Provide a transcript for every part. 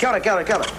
Got it.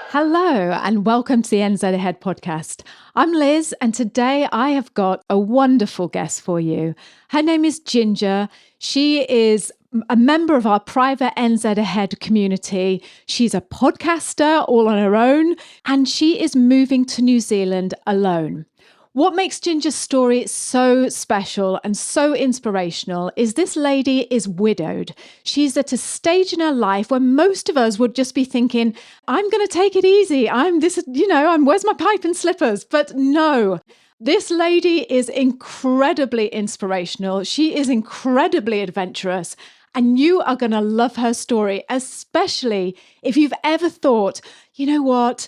Hello and welcome to the NZ Ahead podcast. I'm Liz and today I have got a wonderful guest for you. Her name is Ginger. She is a member of our private NZ Ahead community. She's a podcaster all on her own and she is moving to New Zealand alone. What makes Ginger's story so special and so inspirational is this lady is widowed. She's at a stage in her life where most of us would just be thinking, I'm going to take it easy. I'm where's my pipe and slippers? But no, this lady is incredibly inspirational. She is incredibly adventurous. And you are going to love her story, especially if you've ever thought, you know what?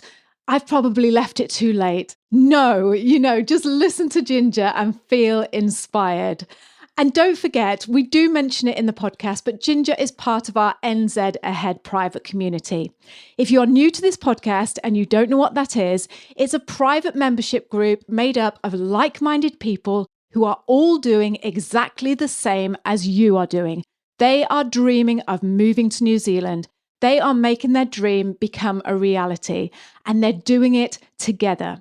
I've probably left it too late. No, just listen to Ginger and feel inspired. And don't forget, we do mention it in the podcast, but Ginger is part of our NZ Ahead private community. If you're new to this podcast and you don't know what that is, it's a private membership group made up of like-minded people who are all doing exactly the same as you are doing. They are dreaming of moving to New Zealand. They are making their dream become a reality, and they're doing it together.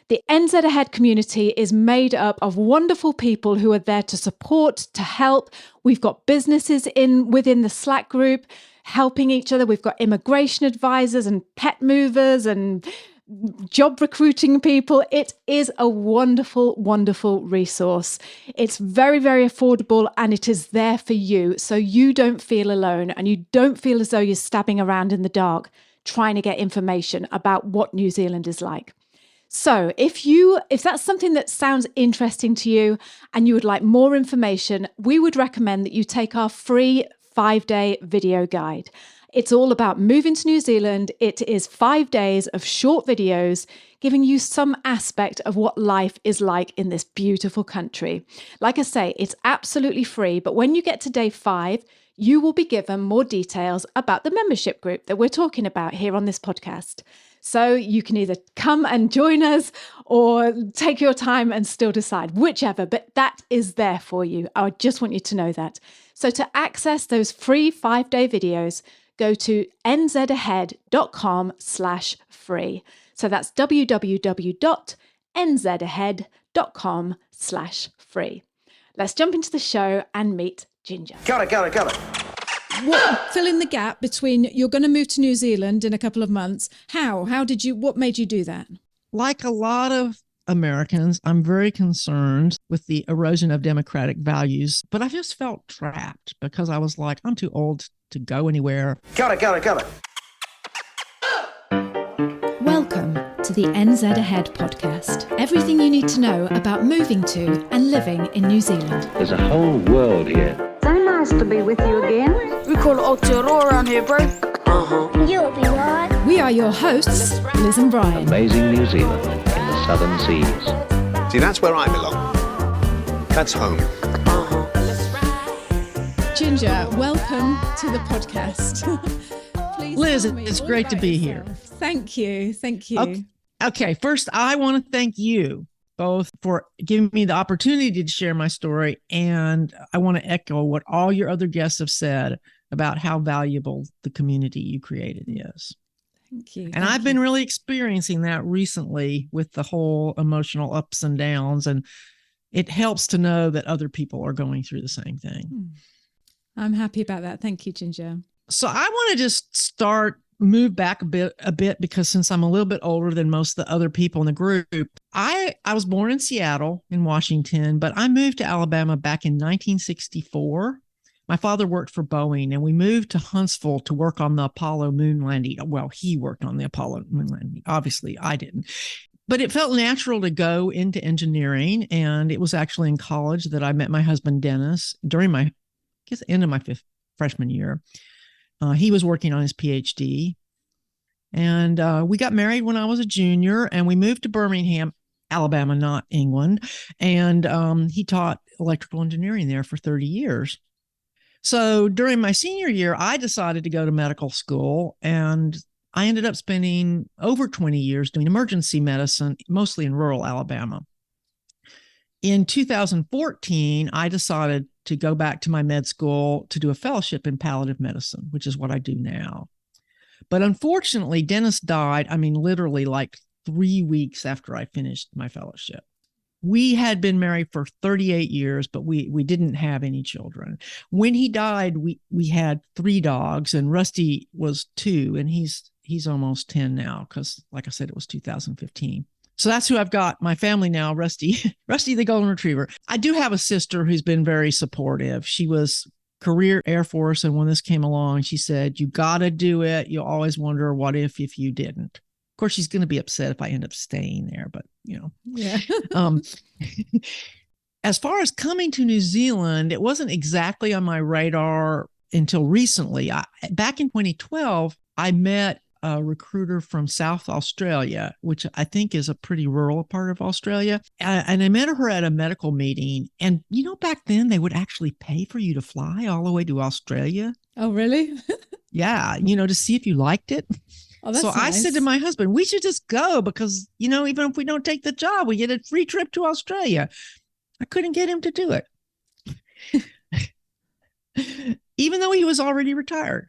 The NZ Ahead community is made up of wonderful people who are there to support, to help. We've got businesses within the Slack group helping each other. We've got immigration advisors and pet movers and job recruiting people. It is a wonderful, wonderful resource. It's very, very affordable and it is there for you so you don't feel alone and you don't feel as though you're stabbing around in the dark trying to get information about what New Zealand is like. So if that's something that sounds interesting to you and you would like more information, we would recommend that you take our free 5-day video guide. It's all about moving to New Zealand. It is 5 days of short videos giving you some aspect of what life is like in this beautiful country. Like I say, it's absolutely free, but when you get to day 5, you will be given more details about the membership group that we're talking about here on this podcast. So you can either come and join us or take your time and still decide, whichever, but that is there for you. I just want you to know that. So to access those free 5-day videos, go to nzahead.com/free. So that's www.nzahead.com/free. Let's jump into the show and meet Ginger. Got it. Fill in the gap between you're going to move to New Zealand in a couple of months. What made you do that? Like a lot of Americans, I'm very concerned with the erosion of democratic values, but I just felt trapped because I was like, I'm too old to go anywhere. Got it. Welcome to the NZ Ahead podcast. Everything you need to know about moving to and living in New Zealand. There's a whole world here. So nice to be with you again. We call it Aotearoa around here, bro. You'll be right. We are your hosts, Liz and Brian. Amazing New Zealand in the southern seas. See, that's where I belong. That's home. Ginger, welcome to the podcast. Please Liz, tell me it's all great to about be yourself. here. Thank you. Okay, first, I want to thank you both for giving me the opportunity to share my story. And I want to echo what all your other guests have said about how valuable the community you created is. Thank you. And I've been really experiencing that recently with the whole emotional ups and downs. And it helps to know that other people are going through the same thing. I'm happy about that. Thank you, Ginger. So I want to just move back a bit because since I'm a little bit older than most of the other people in the group, I was born in Seattle in Washington, but I moved to Alabama back in 1964. My father worked for Boeing and we moved to Huntsville to work on the Apollo moon landing. Well, he worked on the Apollo moon landing. Obviously, I didn't. But it felt natural to go into engineering. And it was actually in college that I met my husband, Dennis, during end of my freshman year. He was working on his PhD. And we got married when I was a junior and we moved to Birmingham, Alabama, not England. And he taught electrical engineering there for 30 years. So during my senior year, I decided to go to medical school and I ended up spending over 20 years doing emergency medicine, mostly in rural Alabama. In 2014, I decided to go back to my med school to do a fellowship in palliative medicine, which is what I do now. But unfortunately, Dennis died, I mean, literally like 3 weeks after I finished my fellowship. We had been married for 38 years, but we didn't have any children. When he died, we had 3 dogs, and Rusty was 2, and he's almost 10 now because, like I said, it was 2015. So that's who I've got, my family now, Rusty, Rusty the Golden Retriever. I do have a sister who's been very supportive. She was career Air Force, and when this came along, she said, you got to do it. You'll always wonder, what if you didn't? Of course, she's going to be upset if I end up staying there, but Yeah. As far as coming to New Zealand, it wasn't exactly on my radar until recently. Back in 2012, I met a recruiter from South Australia, which I think is a pretty rural part of Australia. And I met her at a medical meeting. And, back then they would actually pay for you to fly all the way to Australia. Oh, really? Yeah. To see if you liked it. Oh, that's so nice. I said to my husband, we should just go because, even if we don't take the job, we get a free trip to Australia. I couldn't get him to do it. Even though he was already retired.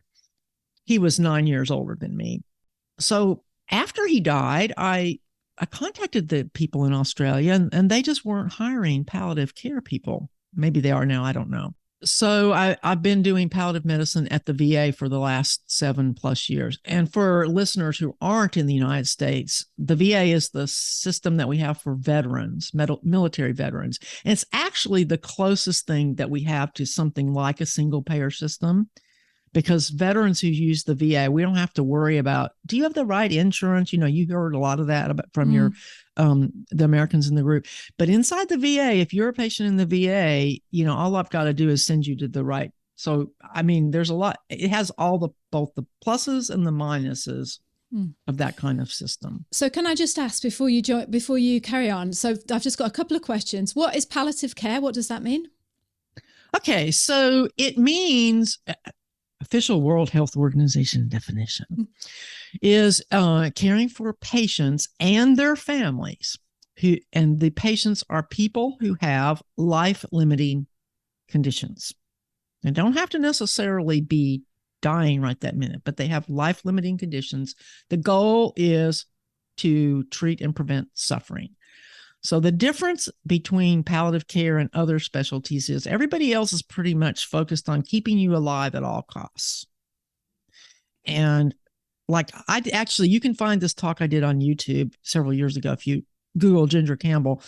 He was 9 years older than me. So after he died, I contacted the people in Australia and they just weren't hiring palliative care people. Maybe they are now, I don't know. So I've been doing palliative medicine at the VA for the last 7+ years. And for listeners who aren't in the United States, the VA is the system that we have for veterans, military veterans. And it's actually the closest thing that we have to something like a single payer system, because veterans who use the VA, we don't have to worry about, do you have the right insurance? You heard a lot of that from your the Americans in the group. But inside the VA, if you're a patient in the VA, all I've got to do is send you to the right. So, I mean, there's a lot. It has both the pluses and the minuses of that kind of system. So can I just ask before you carry on? So I've just got a couple of questions. What is palliative care? What does that mean? Okay, so it means, official World Health Organization definition, is caring for patients and their families and the patients are people who have life-limiting conditions. They don't have to necessarily be dying right that minute, but they have life-limiting conditions. The goal is to treat and prevent suffering. So the difference between palliative care and other specialties is everybody else is pretty much focused on keeping you alive at all costs. And you can find this talk I did on YouTube several years ago. If you Google Ginger Campbell,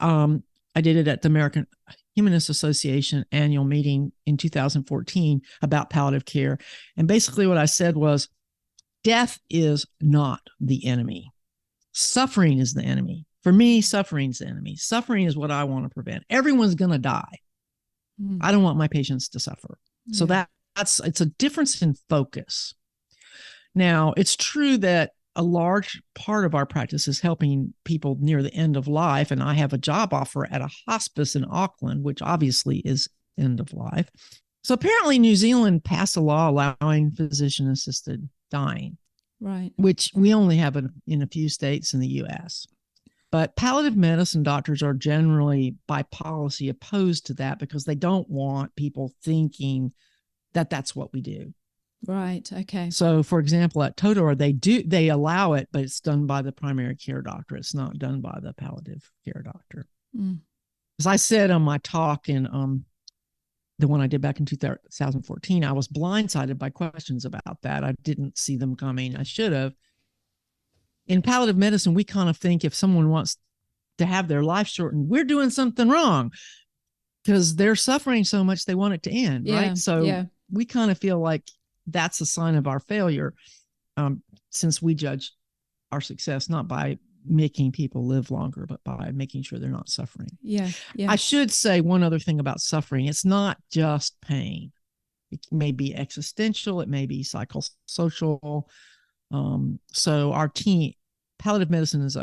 I did it at the American Humanist Association annual meeting in 2014 about palliative care. And basically what I said was, death is not the enemy. Suffering is the enemy. For me, suffering's the enemy. Suffering is what I want to prevent. Everyone's going to die. I don't want my patients to suffer. So it's a difference in focus. Now, it's true that a large part of our practice is helping people near the end of life. And I have a job offer at a hospice in Auckland, which obviously is end of life. So apparently New Zealand passed a law allowing physician-assisted dying, right? Which we only have in a few states in the U.S. But palliative medicine doctors are generally by policy opposed to that because they don't want people thinking that that's what we do. Right. Okay. So, for example, at Todor, they allow it, but it's done by the primary care doctor. It's not done by the palliative care doctor. As I said on my talk in the one I did back in 2014, I was blindsided by questions about that. I didn't see them coming. I should have. In palliative medicine, we kind of think if someone wants to have their life shortened, we're doing something wrong because they're suffering so much they want it to end, right? So we kind of feel like that's a sign of our failure, since we judge our success not by making people live longer, but by making sure they're not suffering. Yeah. I should say one other thing about suffering. It's not just pain. It may be existential. It may be psychosocial. So our team, palliative medicine is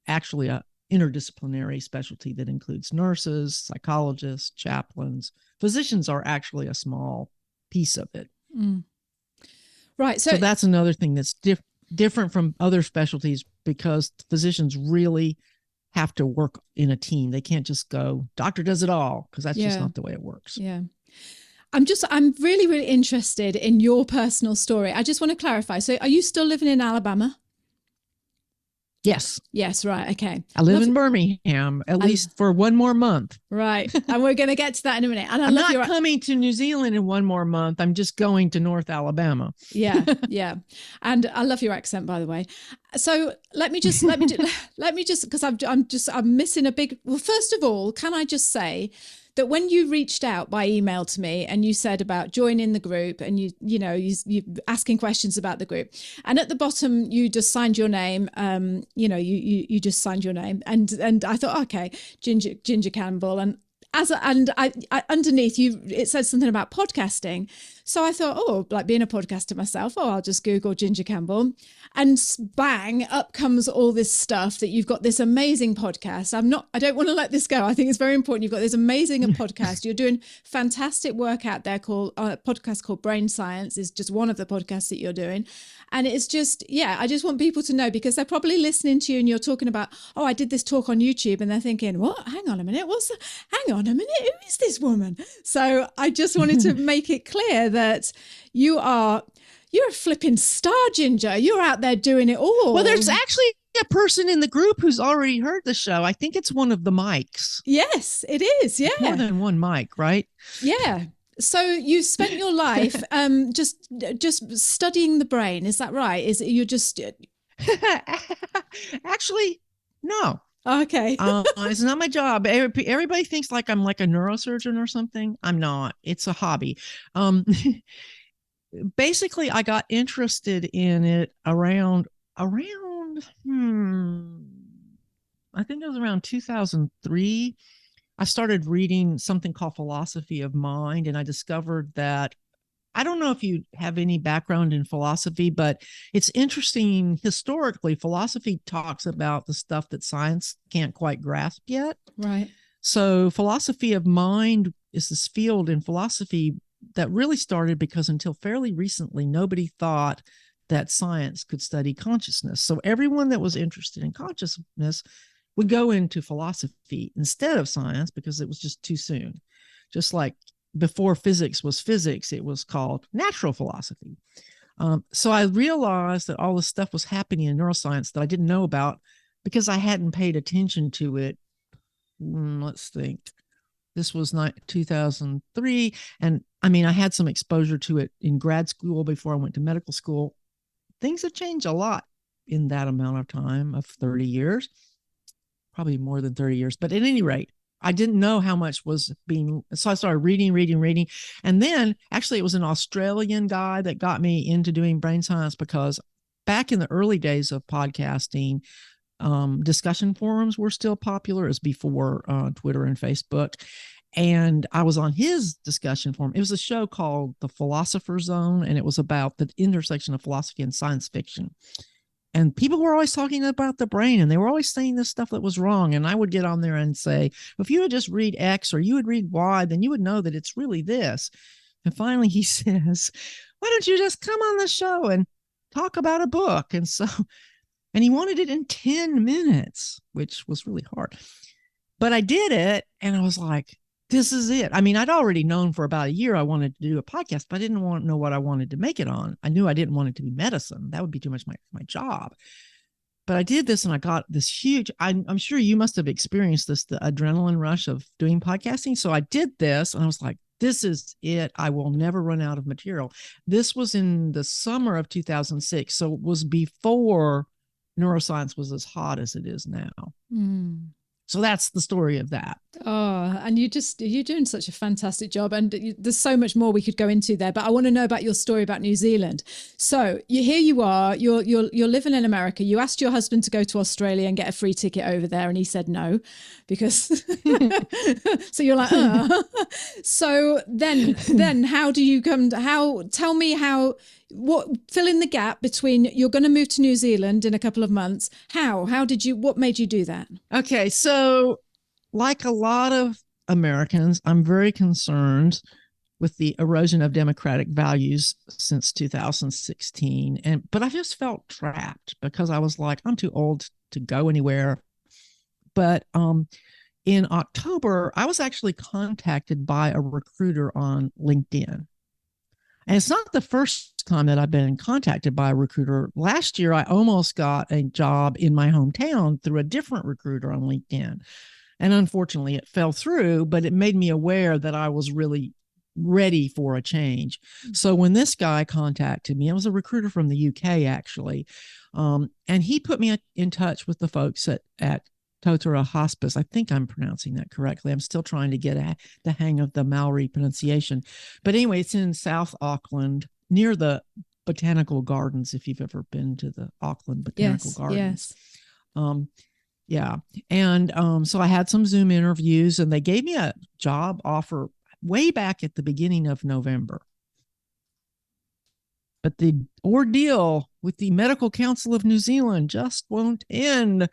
actually a interdisciplinary specialty that includes nurses, psychologists, chaplains. Physicians are actually a small piece of it. Right. So that's another thing that's different from other specialties because physicians really have to work in a team. They can't just go, doctor does it all, because that's just not the way it works. Yeah. I'm really, really interested in your personal story. I just want to clarify. So are you still living in Alabama? Yes. Yes, right. Okay. I live in Birmingham, at least for one more month. Right. And we're going to get to that in a minute. And I'm not coming to New Zealand in one more month. I'm just going to North Alabama. Yeah. Yeah. And I love your accent, by the way. So let me just, because I'm missing a big, well, first of all, can I just say that when you reached out by email to me and you said about joining the group and you asking questions about the group, and at the bottom you just signed your name, you just signed your name, and I thought, okay, Ginger Campbell, and I underneath it said something about podcasting. So I thought, like being a podcaster myself, I'll just Google Ginger Campbell, and bang, up comes all this stuff that you've got this amazing podcast. I don't want to let this go. I think it's very important. You've got this amazing podcast. You're doing fantastic work out there called a podcast called Brain Science is just one of the podcasts that you're doing. And it's just, I just want people to know, because they're probably listening to you and you're talking about, I did this talk on YouTube, and they're thinking, what? Hang on a minute. Hang on a minute. Who is this woman? So I just wanted to make it clear that you're a flipping star, Ginger. You're out there doing it all. Well, there's actually a person in the group who's already heard the show. I think it's one of the mics. Yes, it is. Yeah. More than one mic, right? Yeah. So you spent your life just studying the brain. Is that right? Is it you're just actually no. Okay. It's not my job. Everybody thinks like I'm like a neurosurgeon or something. I'm not. It's a hobby. Basically, I got interested in it around I think it was around 2003. I started reading something called Philosophy of Mind, and I discovered that, I don't know if you have any background in philosophy, but it's interesting. Historically, philosophy talks about the stuff that science can't quite grasp yet. Right. So philosophy of mind is this field in philosophy that really started because until fairly recently, nobody thought that science could study consciousness. So everyone that was interested in consciousness would go into philosophy instead of science because it was just too soon. Just like before physics was physics, it was called natural philosophy. So I realized that all this stuff was happening in neuroscience that I didn't know about because I hadn't paid attention to it. Let's think. This was 2003. And I mean, I had some exposure to it in grad school before I went to medical school. Things have changed a lot in that amount of time of 30 years, probably more than 30 years. But at any rate, I didn't know how much was being, so I started reading. And then actually it was an Australian guy that got me into doing brain science, because back in the early days of podcasting, discussion forums were still popular as before Twitter and Facebook. And I was on his discussion forum. It was a show called The Philosopher's Zone, and it was about the intersection of philosophy and science fiction. And people were always talking about the brain, and they were always saying this stuff that was wrong. And I would get on there and say, if you would just read X or you would read Y, then you would know that it's really this. And finally he says, why don't you just come on the show and talk about a book? And so, and he wanted it in 10 minutes, which was really hard. But I did it, and I was like, this is it. I mean, I'd already known for about a year I wanted to do a podcast, but I didn't know what I wanted to make it on. I knew I didn't want it to be medicine. That would be too much my job. But I did this, and I got this huge, I'm sure you must have experienced this, the adrenaline rush of doing podcasting. So I did this, and I was like, this is it. I will never run out of material. This was in the summer of 2006. So it was before neuroscience was as hot as it is now. Mm. So that's the story of that. Oh, and you're doing such a fantastic job. And there's so much more we could go into there, but I want to know about your story about New Zealand. So here you are, you're living in America. You asked your husband to go to Australia and get a free ticket over there, and he said no, because so you're like, so then how do you come to, tell me fill in the gap between you're going to move to New Zealand in a couple of months. What made you do that? Okay. So like a lot of Americans, I'm very concerned with the erosion of democratic values since 2016. But I just felt trapped because I was like, I'm too old to go anywhere. But in October, I was actually contacted by a recruiter on LinkedIn. And it's not the first time that I've been contacted by a recruiter. Last year, I almost got a job in my hometown through a different recruiter on LinkedIn. And unfortunately, it fell through, but it made me aware that I was really ready for a change. So when this guy contacted me, I was a recruiter from the UK, actually. And he put me in touch with the folks at Totara Hospice. I think I'm pronouncing that correctly. I'm still trying to get the hang of the Maori pronunciation. But anyway, it's in South Auckland near the Botanical Gardens, if you've ever been to the Auckland Botanical Gardens. Yes. Yeah. And so I had some Zoom interviews, and they gave me a job offer way back at the beginning of November. But the ordeal with the Medical Council of New Zealand just won't end.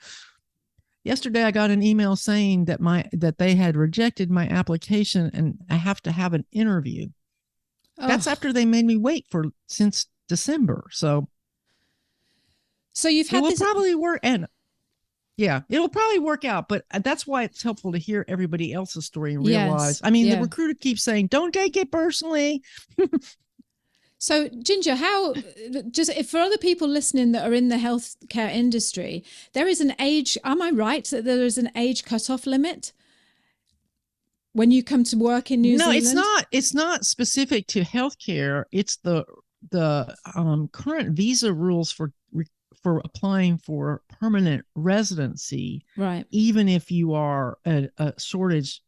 Yesterday, I got an email saying that they had rejected my application and I have to have an interview. Oh. That's after they made me wait since December. So you've had this probably work, and yeah, it'll probably work out. But that's why it's helpful to hear everybody else's story and realize. The recruiter keeps saying, "Don't take it personally." So, Ginger, if for other people listening that are in the healthcare industry, there is an age, am I right that there is an age cutoff limit when you come to work in New Zealand? No, it's not specific to healthcare. It's the current visa rules for applying for permanent residency. Right. Even if you are a shortage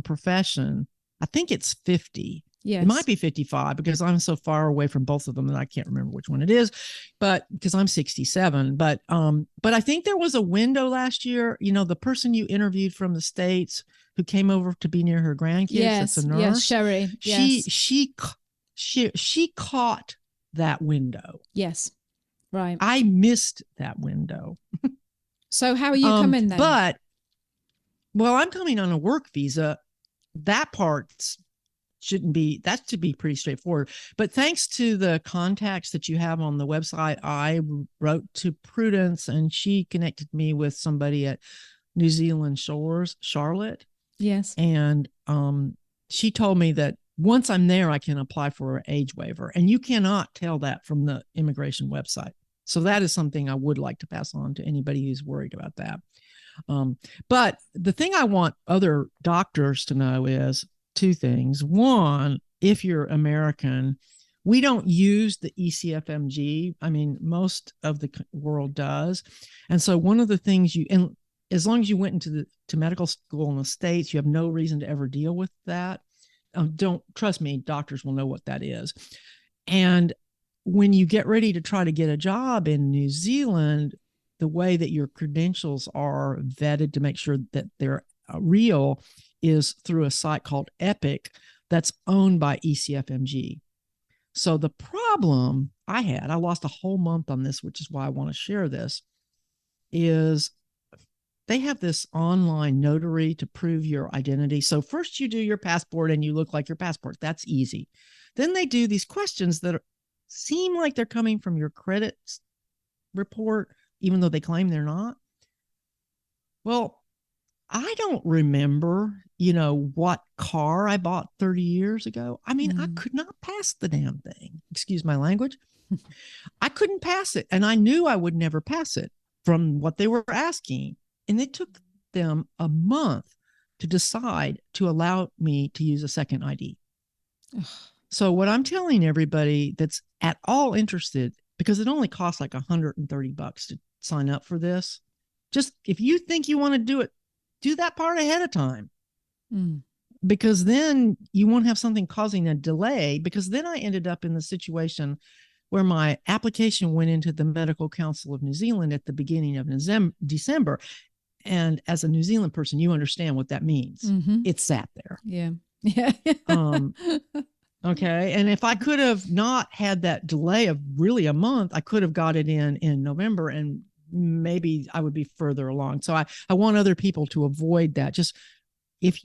profession, I think it's 50. Yes. It might be 55 because I'm so far away from both of them that I can't remember which one it is, but because I'm 67. But I think there was a window last year. The person you interviewed from the States who came over to be near her grandkids. Yes, that's a nurse. yes, Sherry. Yes. She caught that window. Yes, right. I missed that window. So how are you coming then? I'm coming on a work visa. That part's should be pretty straightforward. But thanks to the contacts that you have on the website, I wrote to Prudence and she connected me with somebody at New Zealand Shores, Charlotte. Yes. And she told me that once I'm there, I can apply for an age waiver. And you cannot tell that from the immigration website. So that is something I would like to pass on to anybody who's worried about that. But the thing I want other doctors to know is two things. One, if you're American, we don't use the ECFMG. Most of the world does. And so one of the things and as long as you went to medical school in the States, you have no reason to ever deal with that. Don't trust me, doctors will know what that is. And when you get ready to try to get a job in New Zealand, the way that your credentials are vetted to make sure that they're real is through a site called Epic that's owned by ECFMG. So the problem I lost a whole month on this, which is why I want to share this, is they have this online notary to prove your identity. So first you do your passport and you look like your passport. That's easy. Then they do these questions that seem like they're coming from your credit report, even though they claim they're not. Well, I don't remember, what car I bought 30 years ago. I could not pass the damn thing. Excuse my language. I couldn't pass it. And I knew I would never pass it from what they were asking. And it took them a month to decide to allow me to use a second ID. So what I'm telling everybody that's at all interested, because it only costs like $130 to sign up for this. Just if you think you want to do it, do that part ahead of time. Because then you won't have something causing a delay, because then I ended up in the situation where my application went into the Medical Council of New Zealand at the beginning of December. And as a New Zealand person, you understand what that means. Mm-hmm. It sat there. Yeah. Okay. And if I could have not had that delay of really a month, I could have got it in November and maybe I would be further along. So I want other people to avoid that. Just if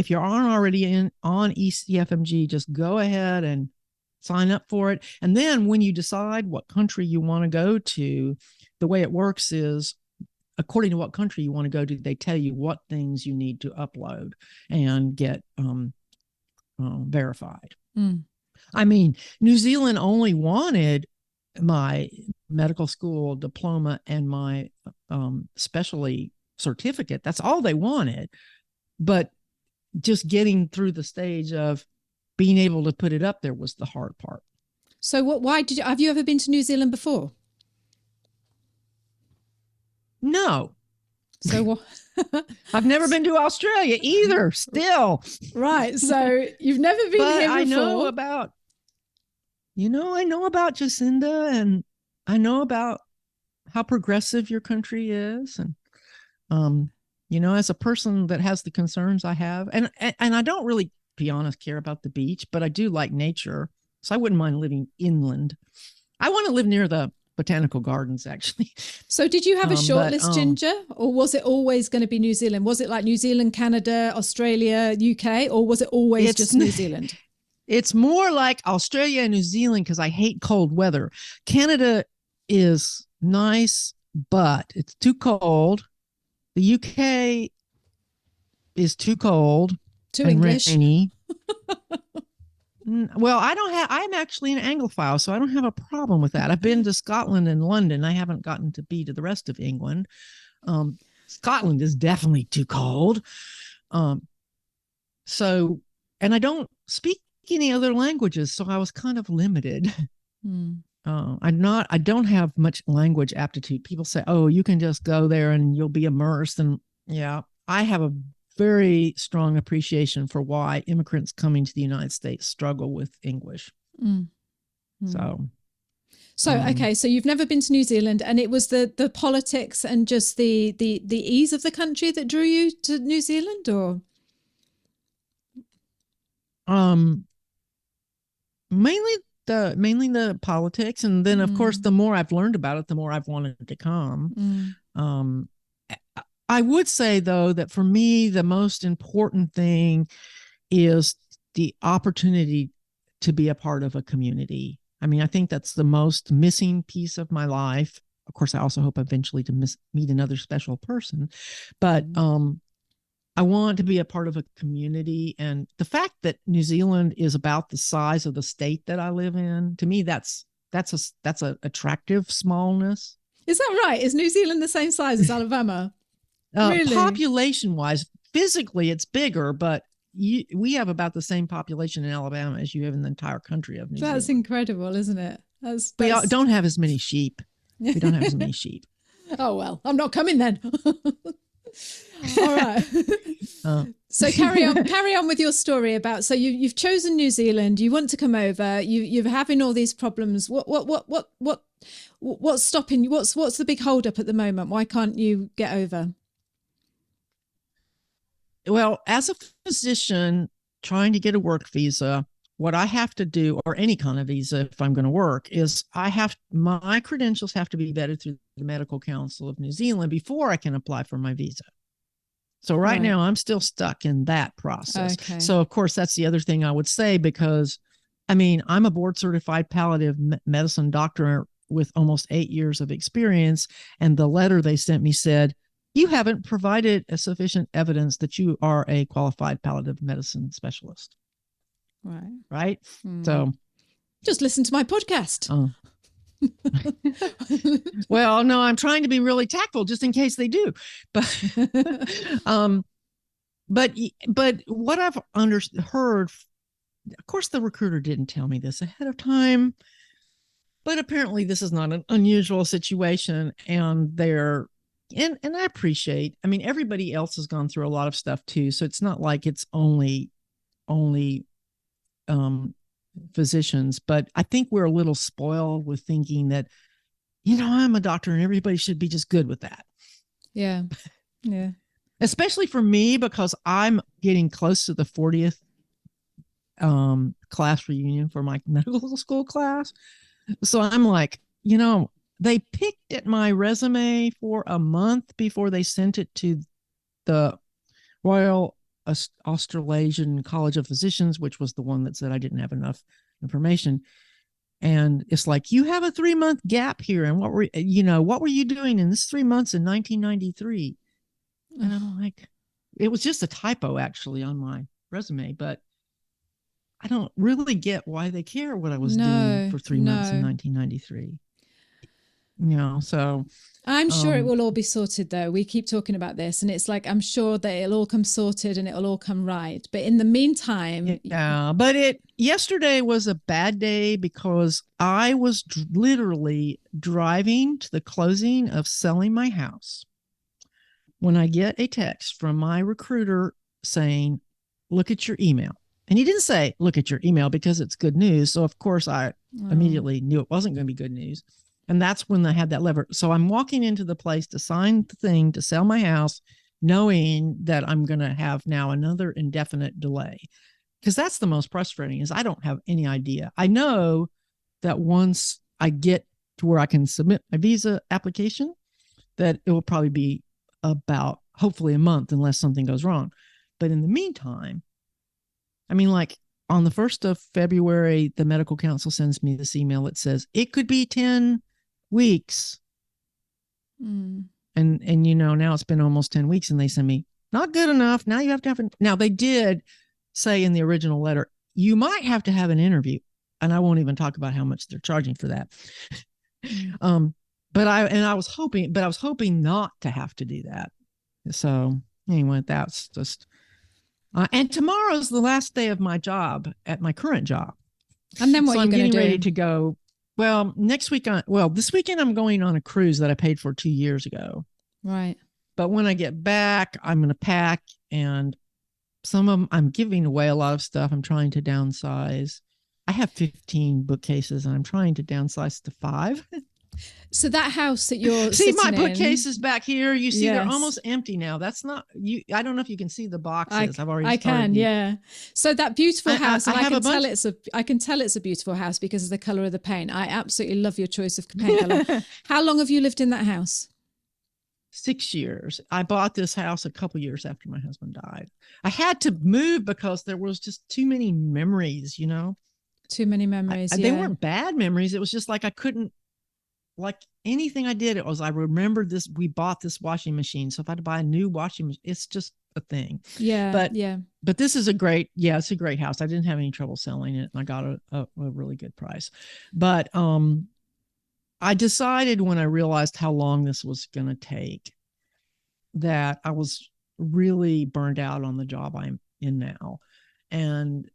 you aren't already on ECFMG, just go ahead and sign up for it. And then when you decide what country you want to go to, the way it works is according to what country you want to go to, they tell you what things you need to upload and get verified. Mm. I mean, New Zealand only wanted my medical school diploma and my specialty certificate. That's all they wanted. But just getting through the stage of being able to put it up there was the hard part. So have you ever been to New Zealand before? No. So what? I've never been to Australia either, still. Right. So you've never been But here before. I know about Jacinda, and I know about how progressive your country is. And, as a person that has the concerns I have, and I don't really, to be honest, care about the beach, but I do like nature. So I wouldn't mind living inland. I want to live near the botanical gardens, actually. So did you have a short list, but, Ginger, or was it always going to be New Zealand? Was it like New Zealand, Canada, Australia, UK, or was it always just New Zealand? It's more like Australia and New Zealand because I hate cold weather. Canada is nice, but it's too cold. The UK is too cold. Too English. Rainy. Well, I'm actually an Anglophile, so I don't have a problem with that. I've been to Scotland and London. I haven't gotten to be to the rest of England. Scotland is definitely too cold. So, and I don't speak any other languages, so I was kind of limited. I don't have much language aptitude. People say, oh, you can just go there and you'll be immersed. And yeah, I have a very strong appreciation for why immigrants coming to the United States struggle with English. So okay, so you've never been to New Zealand, and it was the politics and just the ease of the country that drew you to New Zealand, or mainly the politics, and then of course the more I've learned about it, the more I've wanted to come. I would say, though, that for me, the most important thing is the opportunity to be a part of a community. I mean, I think that's the most missing piece of my life. Of course, I also hope eventually to meet another special person. But I want to be a part of a community. And the fact that New Zealand is about the size of the state that I live in, to me, that's a attractive smallness. Is that right? Is New Zealand the same size as Alabama? Really? Population-wise, physically, it's bigger, but we have about the same population in Alabama as you have in the entire country of New Zealand. That's incredible, isn't it? We don't have as many sheep. We don't have as many sheep. Oh, well, I'm not coming then. All right. So carry on with your story about, so you've chosen New Zealand, you want to come over, you're having all these problems. What's stopping you? What's the big hold up at the moment? Why can't you get over? Well, as a physician trying to get a work visa, what I have to do, or any kind of visa if I'm going to work, is my credentials have to be vetted through the Medical Council of New Zealand before I can apply for my visa. So right now I'm still stuck in that process. Okay. So of course, that's the other thing I would say, because I mean, I'm a board certified palliative medicine doctor with almost 8 years of experience. And the letter they sent me said, you haven't provided a sufficient evidence that you are a qualified palliative medicine specialist. Right. So just listen to my podcast. Well, no, I'm trying to be really tactful just in case they do. But but what I've heard, of course, the recruiter didn't tell me this ahead of time, but apparently this is not an unusual situation, and and I appreciate, I mean, everybody else has gone through a lot of stuff too. So it's not like it's only physicians, but I think we're a little spoiled with thinking that, I'm a doctor and everybody should be just good with that. Yeah. Yeah. Especially for me, because I'm getting close to the 40th class reunion for my medical school class. So I'm like, they picked at my resume for a month before they sent it to the Royal Australasian College of Physicians, which was the one that said I didn't have enough information. And it's like, you have a 3-month gap here. And what were you doing in this 3 months in 1993? And I'm like, it was just a typo actually on my resume, but I don't really get why they care what I was doing for 3 months in 1993. So I'm sure it will all be sorted though. We keep talking about this and it's like, I'm sure that it'll all come sorted and it'll all come right. But in the meantime. Yeah, but yesterday was a bad day because I was literally driving to the closing of selling my house when I get a text from my recruiter saying, look at your email. And he didn't say, look at your email because it's good news. So of course I immediately knew it wasn't going to be good news. And that's when I had that lever. So I'm walking into the place to sign the thing to sell my house, knowing that I'm going to have now another indefinite delay. Because that's the most frustrating is I don't have any idea. I know that once I get to where I can submit my visa application, that it will probably be about hopefully a month unless something goes wrong. But in the meantime, I mean, like on the 1st of February, the medical council sends me this email that says it could be 10 weeks. And now it's been almost 10 weeks and they send me not good enough. Now you have to have now they did say in the original letter, you might have to have an interview. And I won't even talk about how much they're charging for that. But I was hoping not to have to do that. So anyway, that's just, and tomorrow's the last day of my job at my current job. And then what so are you going to do? Ready to go. Well, this weekend I'm going on a cruise that I paid for 2 years ago. Right. But when I get back, I'm going to pack, and some of them, I'm giving away a lot of stuff. I'm trying to downsize. I have 15 bookcases and I'm trying to downsize to 5. So that house that you're see my in, bookcases back here. You see, yes. They're almost empty now. That's not you. I don't know if you can see the boxes. I can, yeah. So that beautiful house, I can tell it's a beautiful house because of the color of the paint. I absolutely love your choice of paint color. How long have you lived in that house? 6 years. I bought this house a couple years after my husband died. I had to move because there was just too many memories. Too many memories. They weren't bad memories. It was just like I couldn't. Like anything I did, I remembered this. We bought this washing machine. So if I had to buy a new washing machine, it's just a thing. Yeah. But this is it's a great house. I didn't have any trouble selling it. And I got a really good price. But I decided when I realized how long this was going to take that I was really burned out on the job I'm in now. And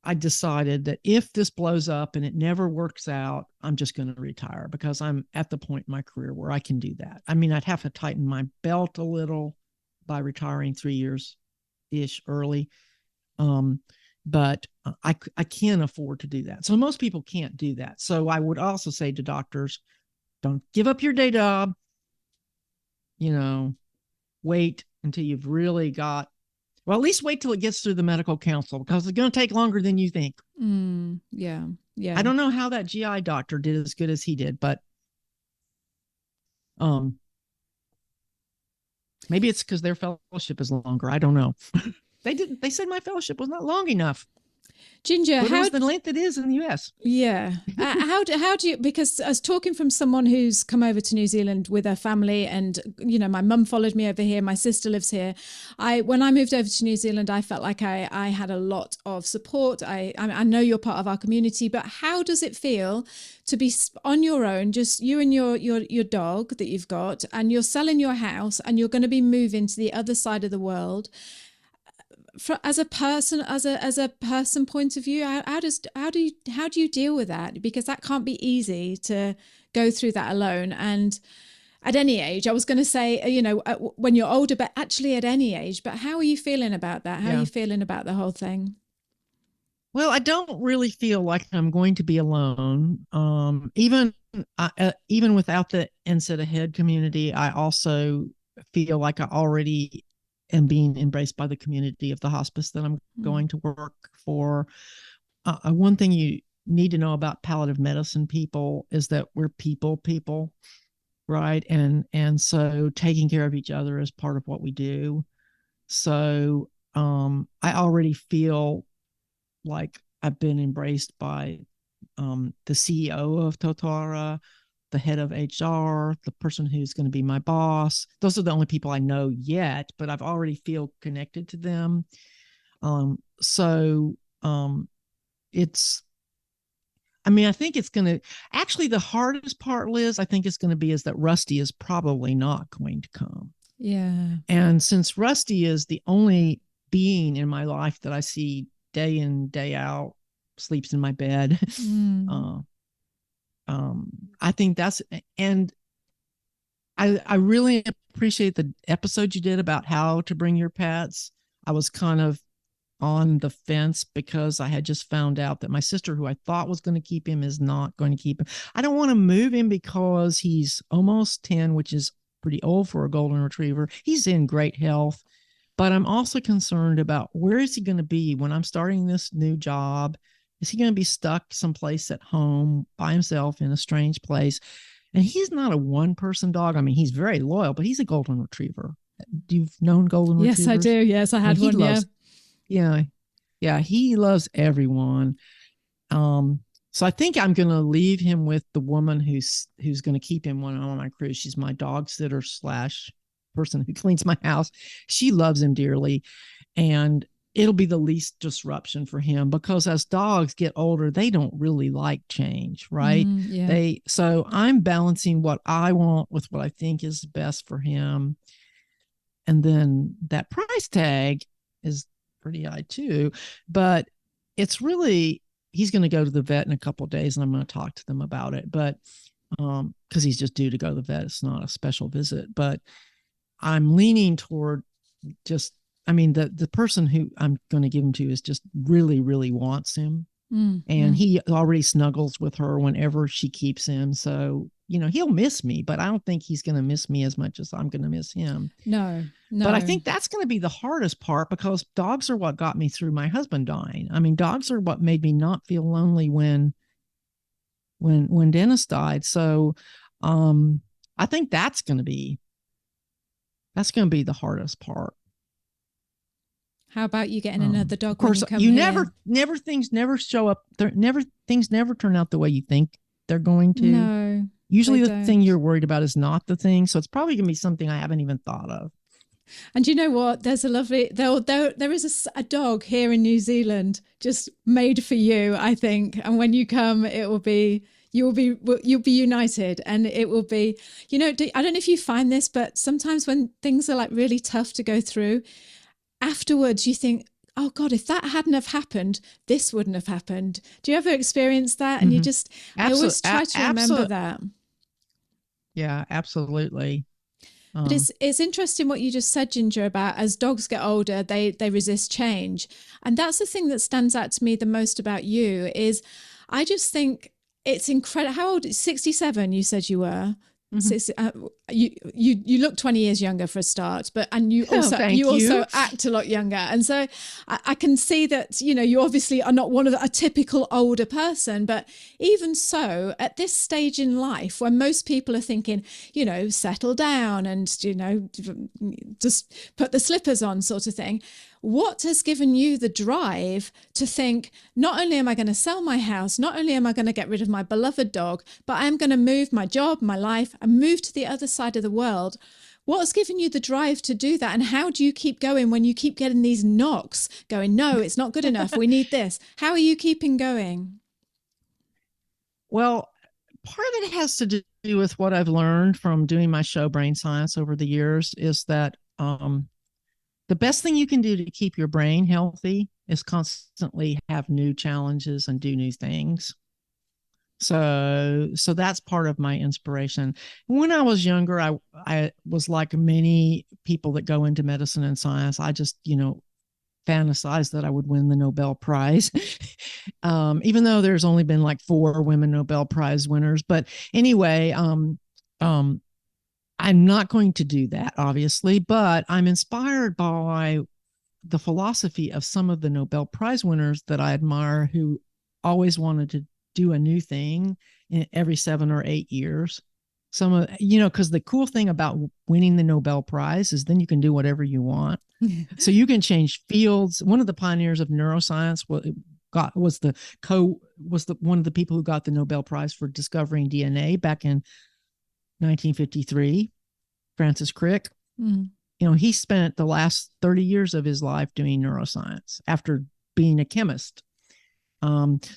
I decided that if this blows up and it never works out, I'm just going to retire because I'm at the point in my career where I can do that. I mean, I'd have to tighten my belt a little by retiring 3 years-ish early. But I can't afford to do that. So most people can't do that. So I would also say to doctors, don't give up your day job. Wait until you've really got, well, at least wait till it gets through the medical council because it's going to take longer than you think. Yeah. I don't know how that GI doctor did as good as he did, but maybe it's because their fellowship is longer. I don't know. They said my fellowship was not long enough. Ginger, but how's the length it is in the US? Yeah. How do you, because I was talking from someone who's come over to New Zealand with her family and, my mum followed me over here. My sister lives here. When I moved over to New Zealand, I felt like I had a lot of support. I know you're part of our community, but how does it feel to be on your own, just you and your dog that you've got, and you're selling your house and you're going to be moving to the other side of the world? As a person point of view, how do you deal with that? Because that can't be easy to go through that alone. And at any age, I was going to say, when you're older, but actually at any age. But how are you feeling about that? How are you feeling about the whole thing? Well, I don't really feel like I'm going to be alone. Even without the NSID Ahead community, I also feel like I already and being embraced by the community of the hospice that I'm going to work for. One thing you need to know about palliative medicine people is that we're people, right? And so taking care of each other is part of what we do. So I already feel like I've been embraced by the CEO of Totara, the head of HR, the person who's going to be my boss. Those are the only people I know yet, but I've already feel connected to them. It's, I mean, I think it's going to, actually the hardest part, Liz, I think it's going to be is that Rusty is probably not going to come. Yeah. And since Rusty is the only being in my life that I see day in, day out, sleeps in my bed, I think that's, and I really appreciate the episode you did about how to bring your pets. I was kind of on the fence because I had just found out that my sister, who I thought was going to keep him, is not going to keep him. I don't want to move him because he's almost 10, which is pretty old for a golden retriever. He's in great health, but I'm also concerned about where is he going to be when I'm starting this new job? Is he going to be stuck someplace at home by himself in a strange place? And he's not a one-person dog. I mean, he's very loyal, but he's a golden retriever. You've known golden retrievers? Yes, I do. Yes, I had one. Yeah, he loves everyone. So I think I'm going to leave him with the woman who's going to keep him when I'm on my cruise. She's my dog sitter / person who cleans my house. She loves him dearly, and it'll be the least disruption for him because as dogs get older, they don't really like change, right? So I'm balancing what I want with what I think is best for him. And then that price tag is pretty high too, but it's really, he's going to go to the vet in a couple of days and I'm going to talk to them about it, but because he's just due to go to the vet. It's not a special visit, but I'm leaning toward just, I mean, the person who I'm going to give him to is just really, really wants him. And he already snuggles with her whenever she keeps him. So, you know, he'll miss me, but I don't think he's going to miss me as much as I'm going to miss him. No. But I think that's going to be the hardest part because dogs are what got me through my husband dying. I mean, dogs are what made me not feel lonely when Dennis died. So I think that's going to be the hardest part. How about you getting another dog? Of course, when you things never show up. Things never turn out the way you think they're going to. No. Usually the thing you're worried about is not the thing. So it's probably going to be something I haven't even thought of. And you know what? There's a lovely, there is a dog here in New Zealand just made for you, I think. And when you come, you'll be united, and it will be, you know, I don't know if you find this, but sometimes when things are like really tough to go through, afterwards you think, oh God, if that hadn't have happened, this wouldn't have happened. Do you ever experience that? And you just, I always try to remember that. Yeah, absolutely. But it's interesting what you just said, Ginger, about as dogs get older, they resist change. And that's the thing that stands out to me the most about you is I just think it's incredible. How old? 67, you said you were. Mm-hmm. You look 20 years younger for a start, and you also act a lot younger, and so I can see that, you know, you obviously are not a typical older person, but even so, at this stage in life when most people are thinking, you know, settle down and, you know, just put the slippers on sort of thing, what has given you the drive to think, not only am I going to sell my house, not only am I going to get rid of my beloved dog, but I'm going to move my job, my life, and move to the other side of the world? What's given you the drive to do that? And how do you keep going when you keep getting these knocks going, no, it's not good enough, we need this? How are you keeping going? Well, part of it has to do with what I've learned from doing my show Brain Science over the years is that the best thing you can do to keep your brain healthy is constantly have new challenges and do new things. So that's part of my inspiration. When I was younger, I was like many people that go into medicine and science. I just, you know, fantasized that I would win the Nobel Prize, even though there's only been like 4 women Nobel Prize winners. But anyway, I'm not going to do that, obviously, but I'm inspired by the philosophy of some of the Nobel Prize winners that I admire who always wanted to do a new thing every 7 or 8 years. Because the cool thing about winning the Nobel Prize is then you can do whatever you want. So you can change fields. One of the pioneers of neuroscience was one of the people who got the Nobel Prize for discovering DNA back in 1953, Francis Crick. Mm. You know, he spent the last 30 years of his life doing neuroscience after being a chemist.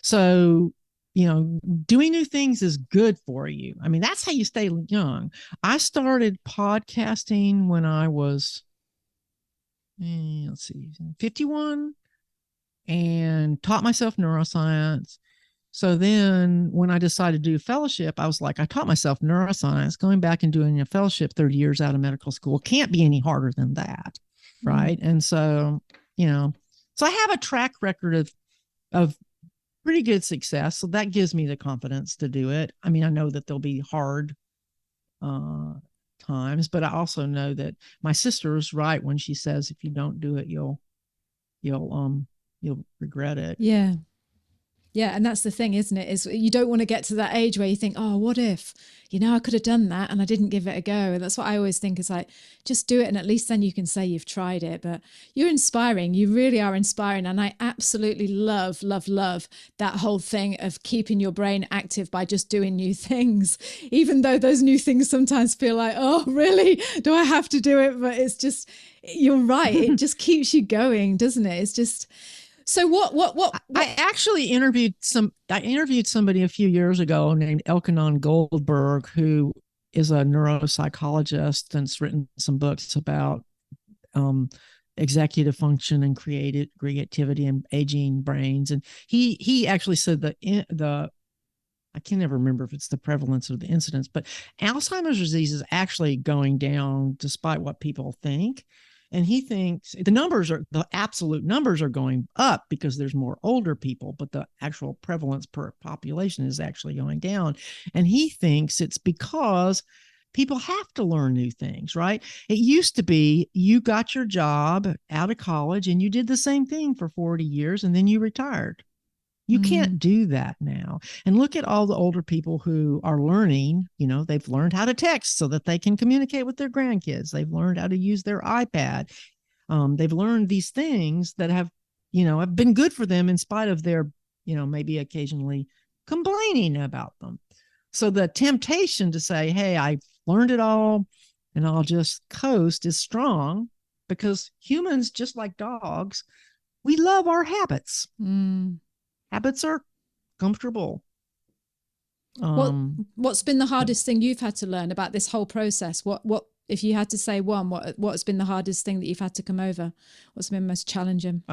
So, you know, doing new things is good for you. I mean, that's how you stay young. I started podcasting when I was, 51, and taught myself neuroscience. So then when I decided to do a fellowship, I was like, I taught myself neuroscience. Going back and doing a fellowship 30 years out of medical school can't be any harder than that. Right. And so, you know, so I have a track record of pretty good success. So that gives me the confidence to do it. I mean, I know that there'll be hard times, but I also know that my sister is right when she says, if you don't do it, you'll regret it. Yeah. Yeah. And that's the thing, isn't it? Is you don't want to get to that age where you think, oh, what if, you know, I could have done that and I didn't give it a go. And that's what I always think is like, just do it. And at least then you can say you've tried it. But you're inspiring. You really are inspiring. And I absolutely love that whole thing of keeping your brain active by just doing new things, even though those new things sometimes feel like, oh, really? Do I have to do it? But it's just, you're right. It just keeps you going, doesn't it? It's just... So what? I actually interviewed somebody a few years ago named Elkanon Goldberg, who is a neuropsychologist and's written some books about executive function and creativity and aging brains. And he actually said that I can never remember if it's the prevalence or the incidence, but Alzheimer's disease is actually going down despite what people think. And he thinks the absolute numbers are going up because there's more older people, but the actual prevalence per population is actually going down. And he thinks it's because people have to learn new things, right? It used to be you got your job out of college and you did the same thing for 40 years and then you retired. You can't do that now. And look at all the older people who are learning, you know, they've learned how to text so that they can communicate with their grandkids. They've learned how to use their iPad. They've learned these things that have been good for them in spite of their, you know, maybe occasionally complaining about them. So the temptation to say, hey, I've learned it all and I'll just coast is strong because humans, just like dogs, we love our habits. Habits are comfortable. What's been the hardest thing you've had to learn about this whole process? What if you had to say one, what's been the hardest thing that you've had to come over? What's been most challenging?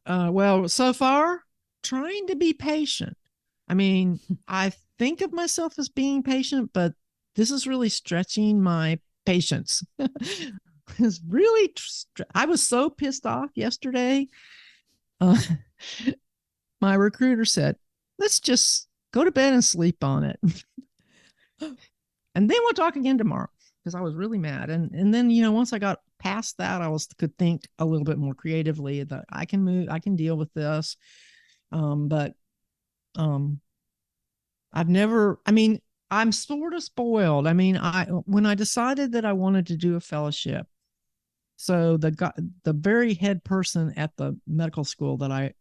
Well, so far, trying to be patient. I mean, I think of myself as being patient, but this is really stretching my patience. It's really, I was so pissed off yesterday. My recruiter said, let's just go to bed and sleep on it. And then we'll talk again tomorrow, because I was really mad. And then, you know, once I got past that, could think a little bit more creatively that I can deal with this. But I'm sort of spoiled. I mean, when I decided that I wanted to do a fellowship, so the very head person at the medical school that I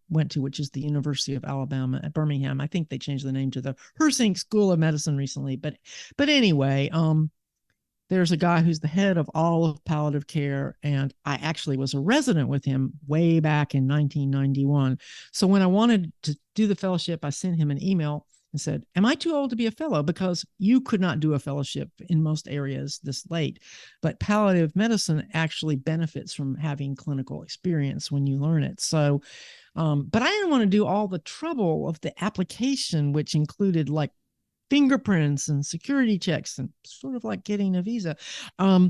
went to, which is the University of Alabama at Birmingham, I think they changed the name to the Hersink School of Medicine recently. But anyway, there's a guy who's the head of all of palliative care, and I actually was a resident with him way back in 1991. So when I wanted to do the fellowship, I sent him an email and said, am I too old to be a fellow? Because you could not do a fellowship in most areas this late, but palliative medicine actually benefits from having clinical experience when you learn it. So, but I didn't want to do all the trouble of the application, which included like fingerprints and security checks and sort of like getting a visa. I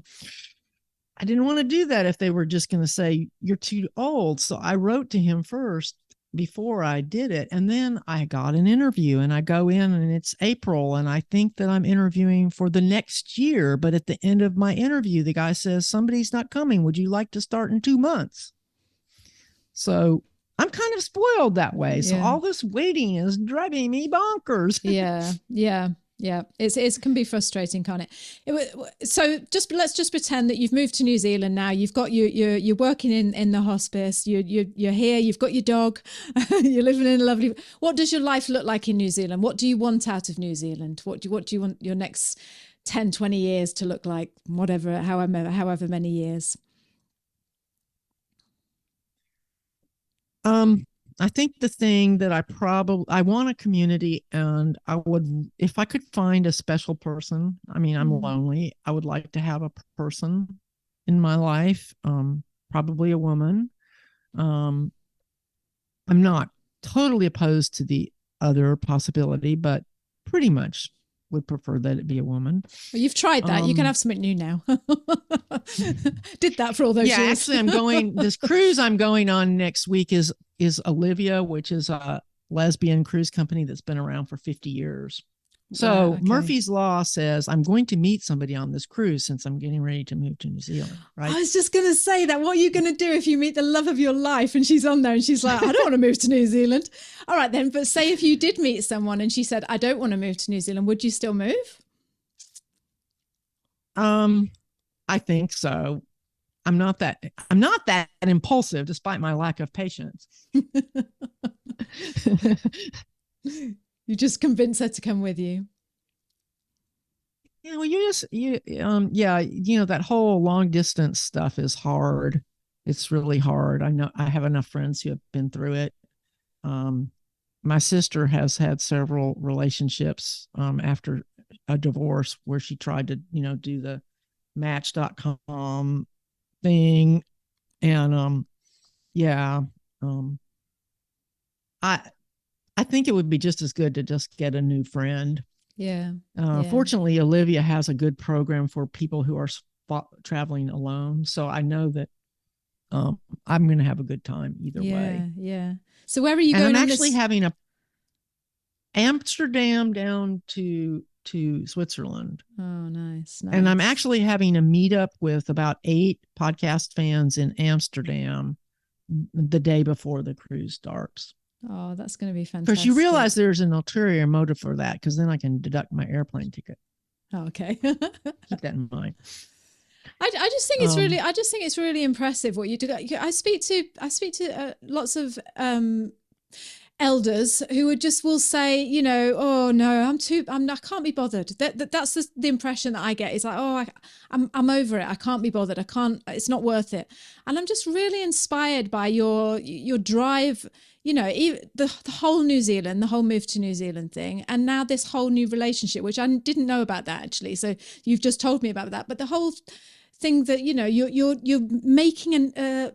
didn't want to do that if they were just going to say, you're too old. So I wrote to him first before I did it. And then I got an interview and I go in and it's April and I think that I'm interviewing for the next year. But at the end of my interview, the guy says, somebody's not coming. Would you like to start in 2 months? So I'm kind of spoiled that way. So all this waiting is driving me bonkers. Yeah. Yeah, it can be frustrating, can't it? So let's just pretend that you've moved to New Zealand now. You've got you're working in the hospice. You're here. You've got your dog. You're living in a lovely. What does your life look like in New Zealand? What do you want out of New Zealand? What do you want your next 10, 20 years to look like? However many years. I think the thing that I want a community, and I would, if I could find a special person, I mean, I'm lonely. I would like to have a person in my life, probably a woman. I'm not totally opposed to the other possibility, but pretty much would prefer that it be a woman. Well, you've tried that. You can have something new now. Did that for all those years. Actually, I'm going, this cruise I'm going on next week is Olivia, which is a lesbian cruise company that's been around for 50 years. So Wow, okay. Murphy's Law says I'm going to meet somebody on this cruise since I'm getting ready to move to New Zealand. Right. I was just going to say that. What are you going to do if you meet the love of your life and she's on there and she's like, I don't want to move to New Zealand. All right, then. But say if you did meet someone and she said, I don't want to move to New Zealand, would you still move? I think so. I'm not that impulsive, despite my lack of patience. You just convince her to come with you. Yeah, well, that whole long distance stuff is hard. It's really hard. I know I have enough friends who have been through it. My sister has had several relationships after a divorce where she tried to, do the Match.com thing. And I think it would be just as good to just get a new friend. Yeah. Fortunately, Olivia has a good program for people who are traveling alone. So I know that I'm going to have a good time either way. Yeah. So where are you going? I'm actually having a Amsterdam down to Switzerland. Oh, nice. And I'm actually having a meetup with about 8 podcast fans in Amsterdam the day before the cruise starts. Oh, that's going to be fantastic. Because you realize there's an ulterior motive for that, because then I can deduct my airplane ticket. Oh, okay. Keep that in mind. I just think it's really impressive what you do. I speak to lots of elders who will say, oh no, I can't be bothered. That's the impression that I get. It's like, oh, I'm over it. I can't be bothered. It's not worth it. And I'm just really inspired by your drive, the whole New Zealand, the whole move to New Zealand thing. And now this whole new relationship, which I didn't know about that actually. So you've just told me about that, but the whole thing that you're making a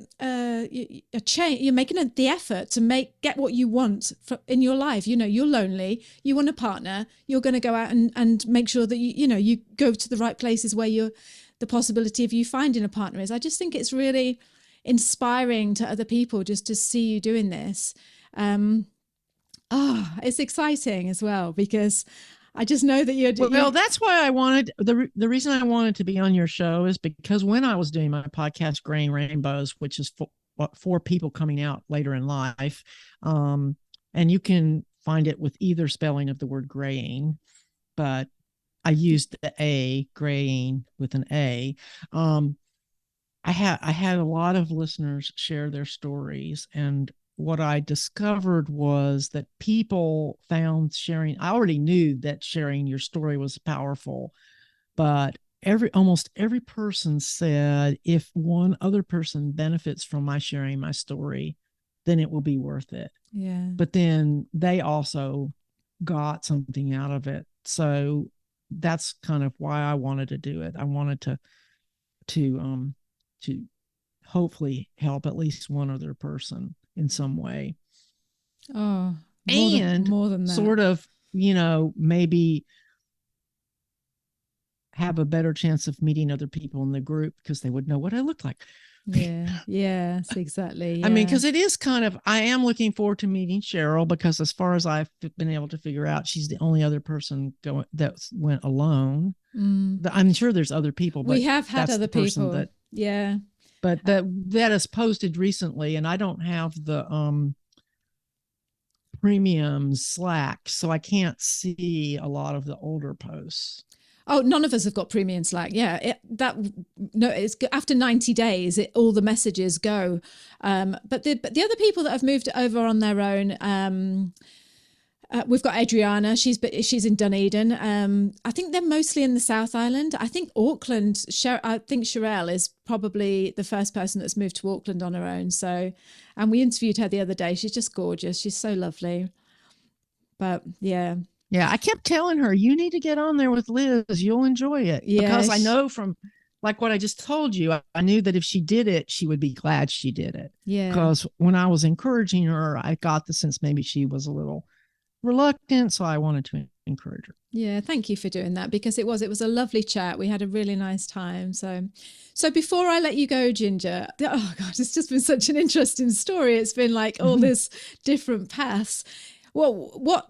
change. You're making the effort to get what you want in your life. You're lonely. You want a partner. You're going to go out and make sure that you go to the right places where the possibility of you finding a partner is. I just think it's really inspiring to other people just to see you doing this. It's exciting as well, because I just know that you're doing. Well, that's why I wanted the reason I wanted to be on your show is because when I was doing my podcast, Graying Rainbows, which is for people coming out later in life, and you can find it with either spelling of the word graying, but I used the A, graying with an A. I had a lot of listeners share their stories, and what I discovered was that people found sharing. I already knew that sharing your story was powerful, but almost every person said, if one other person benefits from my sharing my story, then it will be worth it. Yeah. But then they also got something out of it. So that's kind of why I wanted to do it. I wanted to hopefully help at least one other person in some way. Oh, more than that. Sort of, maybe have a better chance of meeting other people in the group because they would know what I look like. Yeah. Yes, exactly. Yeah. I mean, because it is I am looking forward to meeting Cheryl, because as far as I've been able to figure out, she's the only other person that went alone. I'm sure there's other people, but we have had other people. Yeah. But that is posted recently, and I don't have the premium Slack, so I can't see a lot of the older posts. Oh, none of us have got premium Slack. Yeah, it's after 90 days, all the messages go. But the other people that have moved over on their own, we've got Adriana. She's in Dunedin. I think they're mostly in the South Island. I think Auckland. I think Sherelle is probably the first person that's moved to Auckland on her own. So, and we interviewed her the other day. She's just gorgeous. She's so lovely. But yeah. Yeah, I kept telling her, you need to get on there with Liz. You'll enjoy it. Yeah, because I know from like what I just told you, I knew that if she did it, she would be glad she did it. Yeah. Because when I was encouraging her, I got the sense maybe she was a little reluctant. So I wanted to encourage her. Yeah, thank you for doing that, because it was a lovely chat. We had a really nice time. So before I let you go, Ginger, oh God, it's just been such an interesting story. It's been like all this different paths. Well, what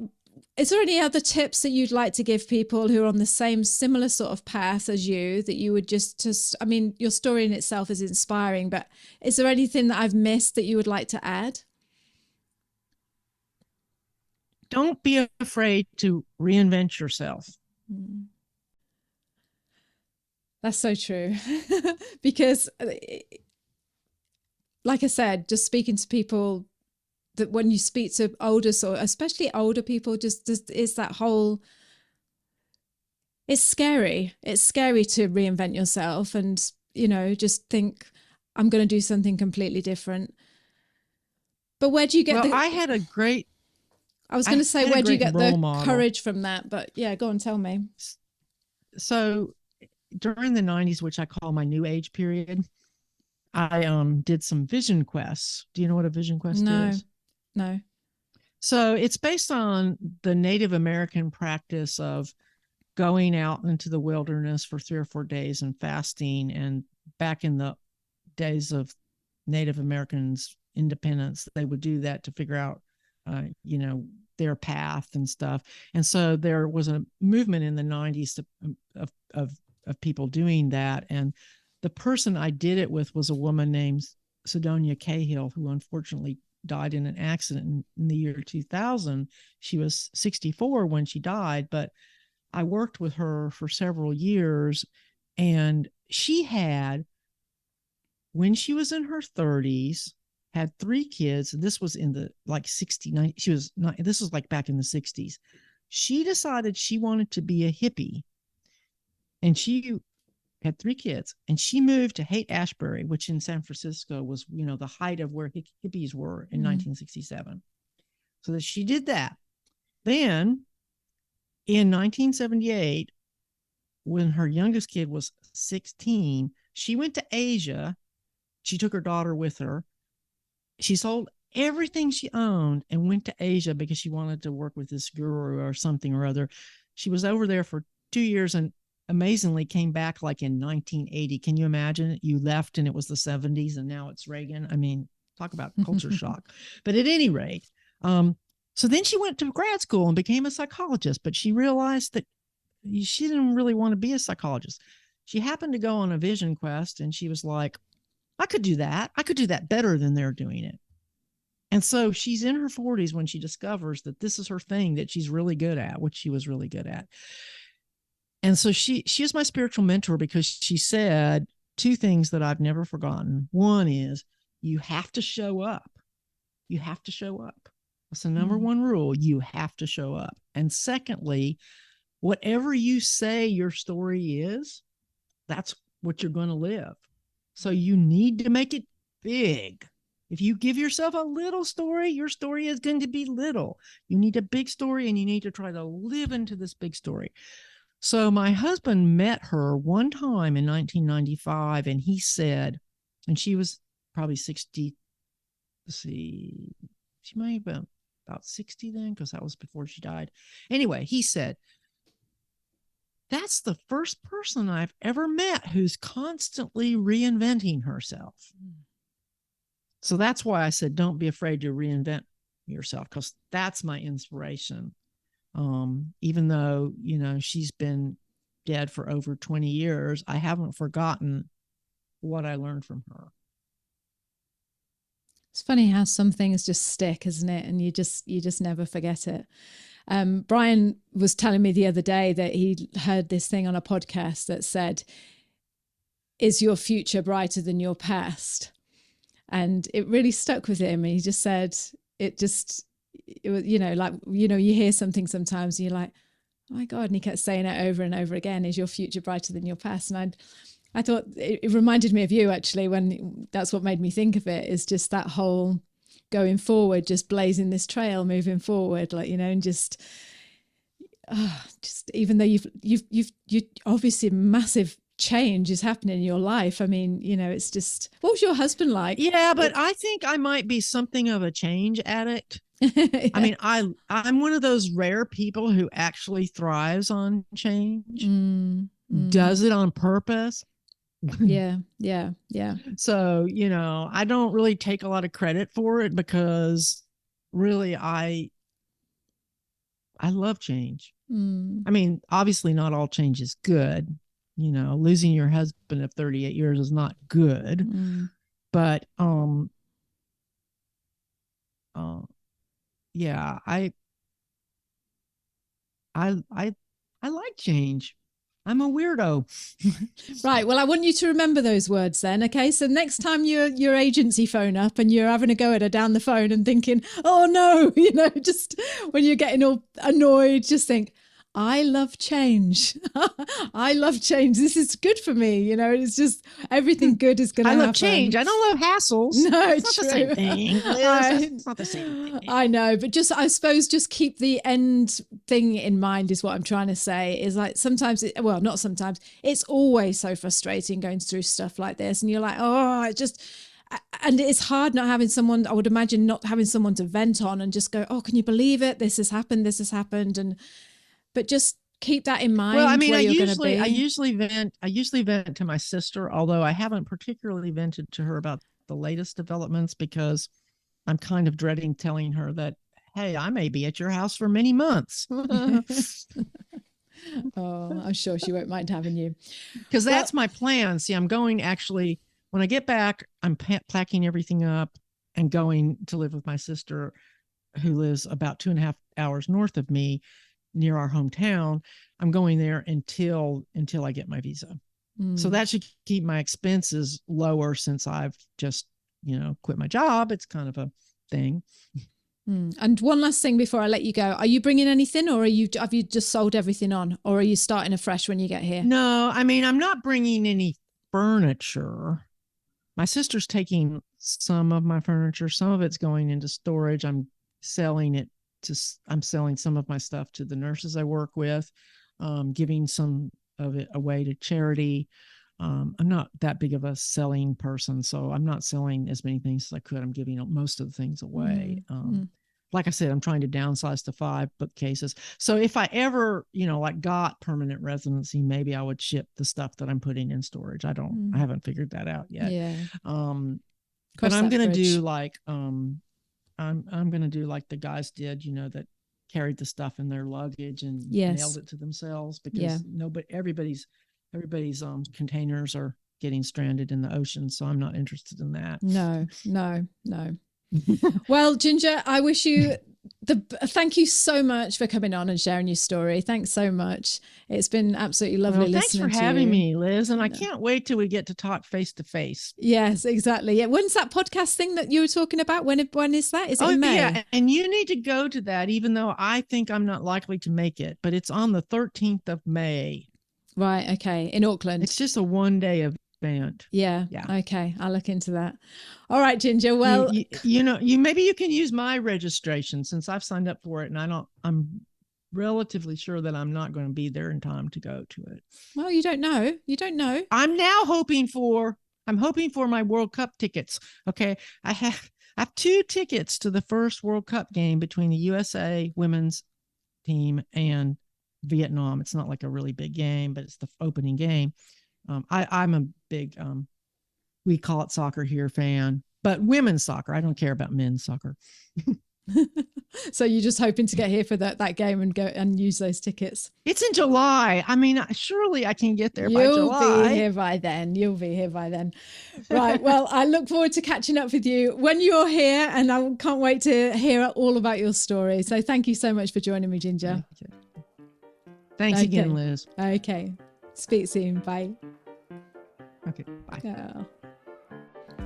is there any other tips that you'd like to give people who are on the similar sort of path as you, that you would just, I mean, your story in itself is inspiring, but is there anything that I've missed that you would like to add? Don't be afraid to reinvent yourself. That's so true. Because like I said, just speaking to people, that when you speak to especially older people, just is that whole, it's scary. It's scary to reinvent yourself and, just think, I'm going to do something completely different. But where do you get I had a great, I was going to say, where do you get the model. courage from that? But yeah, go on, tell me. So during the 90s, which I call my new age period, I did some vision quests. Do you know what a vision quest is? No. So it's based on the Native American practice of going out into the wilderness for 3 or 4 days and fasting. And back in the days of Native Americans' independence, they would do that to figure out, their path and stuff. And so there was a movement in the 90s of people doing that. And the person I did it with was a woman named Sidonia Cahill, who unfortunately died in an accident in the year 2000. She was 64 when she died, but I worked with her for several years. And she had, when she was in her 30s, had 3 kids. This was in the 69. She was not, this was like back in the 60s. She decided she wanted to be a hippie. And she had 3 kids, and she moved to Haight-Ashbury, which in San Francisco was, the height of where hippies were in 1967. So that she did that. Then in 1978, when her youngest kid was 16, she went to Asia. She took her daughter with her. She sold everything she owned and went to Asia because she wanted to work with this guru or something or other. She was over there for 2 years and amazingly came back like in 1980. Can you imagine? You left and it was the 70s and now it's Reagan. I mean, talk about culture shock. But at any rate, so then she went to grad school and became a psychologist, but she realized that she didn't really want to be a psychologist. She happened to go on a vision quest and she was like, I could do that. I could do that better than they're doing it. And so she's in her 40s when she discovers that this is her thing that she's really good at, which she was really good at. And so she is my spiritual mentor because she said 2 things that I've never forgotten. One is you have to show up. You have to show up. That's the number one rule. You have to show up. And secondly, whatever you say your story is, that's what you're going to live. So you need to make it big. If you give yourself a little story, your story is going to be little. You need a big story and you need to try to live into this big story. So my husband met her one time in 1995 and he said, and she was probably 60, she might have been about 60 then because that was before she died. Anyway, he said, that's the first person I've ever met who's constantly reinventing herself. So that's why I said, don't be afraid to reinvent yourself, because that's my inspiration. Even though, she's been dead for over 20 years, I haven't forgotten what I learned from her. It's funny how some things just stick, isn't it? And you just never forget it. Brian was telling me the other day that he heard this thing on a podcast that said, "Is your future brighter than your past?" And it really stuck with him. And he just said, it was, you hear something sometimes and you're like, oh my God. And he kept saying it over and over again, "Is your future brighter than your past?" And I thought it reminded me of you, actually, when that's what made me think of it, is just that whole going forward, just blazing this trail, moving forward, and just even though you've obviously massive change is happening in your life. I mean, it's just, what was your husband like? Yeah, but I think I might be something of a change addict. Yeah. I mean, I'm one of those rare people who actually thrives on change, does it on purpose. Yeah. So, I don't really take a lot of credit for it because really I love change. I mean, obviously not all change is good. Losing your husband of 38 years is not good. But yeah, I like change. I'm a weirdo. Right. Well, I want you to remember those words then. Okay. So next time your agency phone up and you're having a go at her down the phone and thinking, oh no, just when you're getting all annoyed, just think, I love change. I love change. This is good for me. It's just everything good is going to happen. I love change. I don't love hassles. No, it's not the same thing. It's not the same thing. I know, but I suppose just keep the end thing in mind is what I'm trying to say. Is like sometimes, not sometimes, it's always so frustrating going through stuff like this. And you're like, and it's hard not having someone, I would imagine not having someone to vent on and just go, oh, can you believe it? This has happened. But just keep that in mind. Well, I mean, I usually vent to my sister, although I haven't particularly vented to her about the latest developments because I'm kind of dreading telling her that, hey, I may be at your house for many months. Oh, I'm sure she won't mind having you. Because that's my plan. See, I'm going actually, when I get back, I'm packing everything up and going to live with my sister who lives about 2.5 hours north of me, near our hometown. I'm going there until I get my visa. So that should keep my expenses lower since I've just, quit my job. It's kind of a thing. And one last thing before I let you go, are you bringing anything or have you just sold everything on, or are you starting afresh when you get here? No, I mean, I'm not bringing any furniture. My sister's taking some of my furniture. Some of it's going into storage. I'm selling some of my stuff to the nurses I work with, giving some of it away to charity. I'm not that big of a selling person, so I'm not selling as many things as I could. I'm giving most of the things away. Like I said, I'm trying to downsize to 5 bookcases. So if I ever, got permanent residency, maybe I would ship the stuff that I'm putting in storage. I haven't figured that out yet. Yeah. But I'm going to do like, I'm going to do like the guys did, that carried the stuff in their luggage and nailed it to themselves because everybody's containers are getting stranded in the ocean. So I'm not interested in that. No. Well, Ginger, I wish you thank you so much for coming on and sharing your story. Thanks so much. It's been absolutely lovely listening to you. Thanks for having me, Liz. And I can't wait till we get to talk face to face. Yes, exactly. Yeah. When's that podcast thing that you were talking about? When is that? Is it in May? Yeah. And you need to go to that, even though I think I'm not likely to make it, but it's on the 13th of May. Right. Okay. In Auckland. It's just a one-day event. Yeah. Okay. I'll look into that. All right, Ginger. Well, maybe you can use my registration since I've signed up for it, and I'm relatively sure that I'm not going to be there in time to go to it. Well, you don't know. I'm now hoping for my World Cup tickets. Okay. I have 2 tickets to the first World Cup game between the USA women's team and Vietnam. It's not like a really big game, but it's the opening game. I'm a big, we call it soccer here fan, but women's soccer. I don't care about men's soccer. So you're just hoping to get here for that game and go and use those tickets. It's in July. I mean, surely I can get there by You'll July. be here by then. You'll be here by then. Right. Well, I look forward to catching up with you when you're here, and I can't wait to hear all about your story. So thank you so much for joining me, Ginger. Thanks Okay. again, Liz. Okay. Speak soon. Bye. Okay, bye. Oh.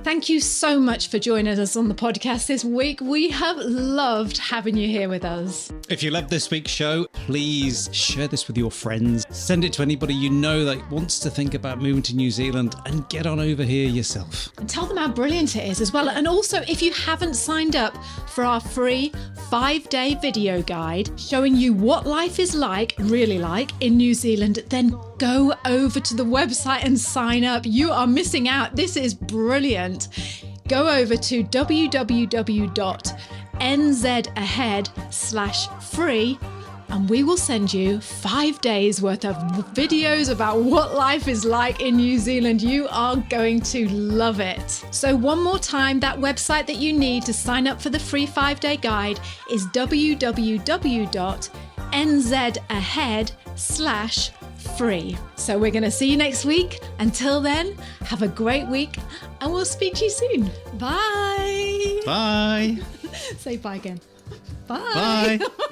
Thank you so much for joining us on the podcast this week. We have loved having you here with us. If you love this week's show, please share this with your friends. Send it to anybody you know that wants to think about moving to New Zealand, and get on over here yourself. And tell them how brilliant it is as well. And also, if you haven't signed up for our free 5-day video guide showing you what life is like, really like, in New Zealand, then go over to the website and sign up. You are missing out. This is brilliant. Go over to www.nzahead.com/free and we will send you 5 days worth of videos about what life is like in New Zealand. You are going to love it. So one more time, that website that you need to sign up for the free 5-day guide is www.nzahead.com/free. So we're going to see you next week. Until then, have a great week and we'll speak to you soon. Bye. Bye. Say bye again. Bye. Bye.